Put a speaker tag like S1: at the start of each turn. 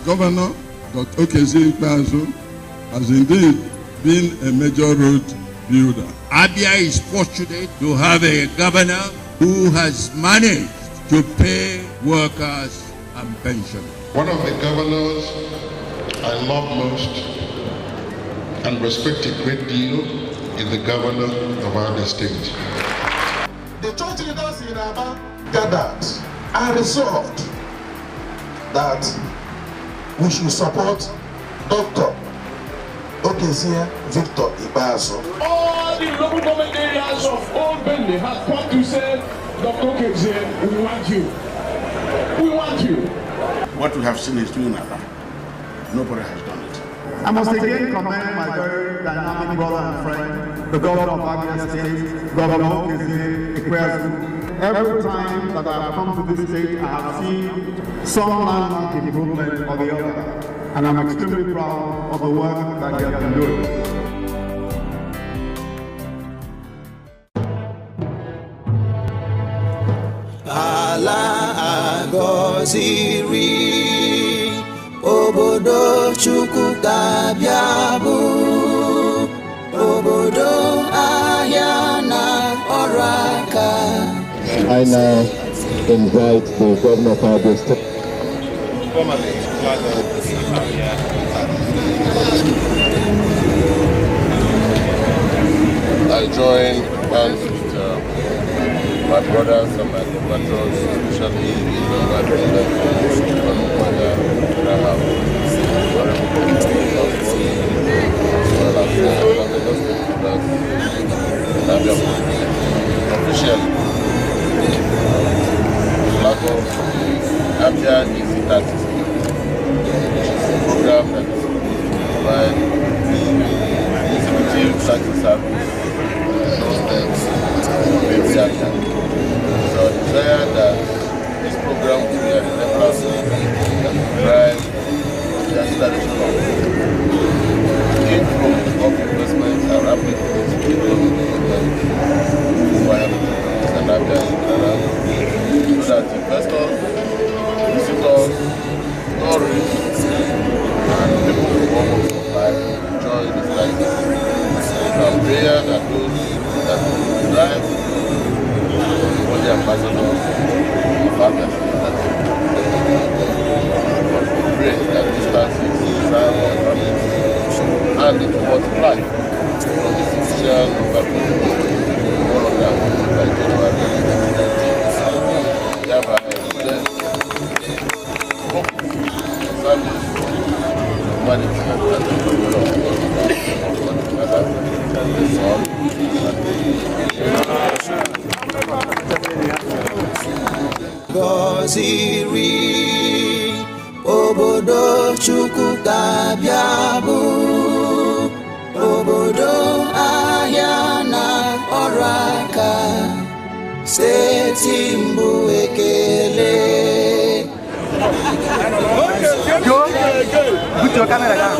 S1: Governor Dr. Okezie Ikpeazu has indeed been a major road builder.
S2: Abia is fortunate to have a governor who has managed to pay workers and pensioners.
S3: One of the governors I love most and respect a great deal is the governor of Abia State.
S4: The church leaders in Aba gathered and resolved that we should support Dr. Okezie Victor Ikpeazu.
S5: All the local government areas of Old Benue have come to say, Dr. Okezie, we want you. We want you.
S6: What we have seen is doing Aba. Nobody has done it.
S7: I must again commend my very dynamic brother and friend, the governor of Abia State, Governor Okezie Ikpeazu. Every time that I have come to this state, I have seen some landmark improvement or the other, and I'm extremely proud of the work that he has been doing.
S8: Ala agọziri obodo Chukwu ga-abịa bụ obodo ahịa na ọrụ aka.
S9: I now invite the governor of Abia State.
S3: I join hands with my brothers and my compatriots, especially my brothers, officially. Flag of Abia Easy Taxi, which is a program that provides executive taxi service those steps in Abia. So I desire that this program will be an enabler that will drive the acceleration of inflow of investments and rapid executive development via and Abia so that investors, visitors, tourists, and people who want to life enjoy this life. It's our prayer that those that drive all the ambassadors of Abia State that pray that this taxi is designed for families and it will multiply from this initial number of all of them by January 2019. Thereby, service humanity and
S8: gọziri obodo Chukwu ga-abịa bụ obodo ahịa na ọrụ aka. Steeti mbụ ekele.
S7: Put your camera down.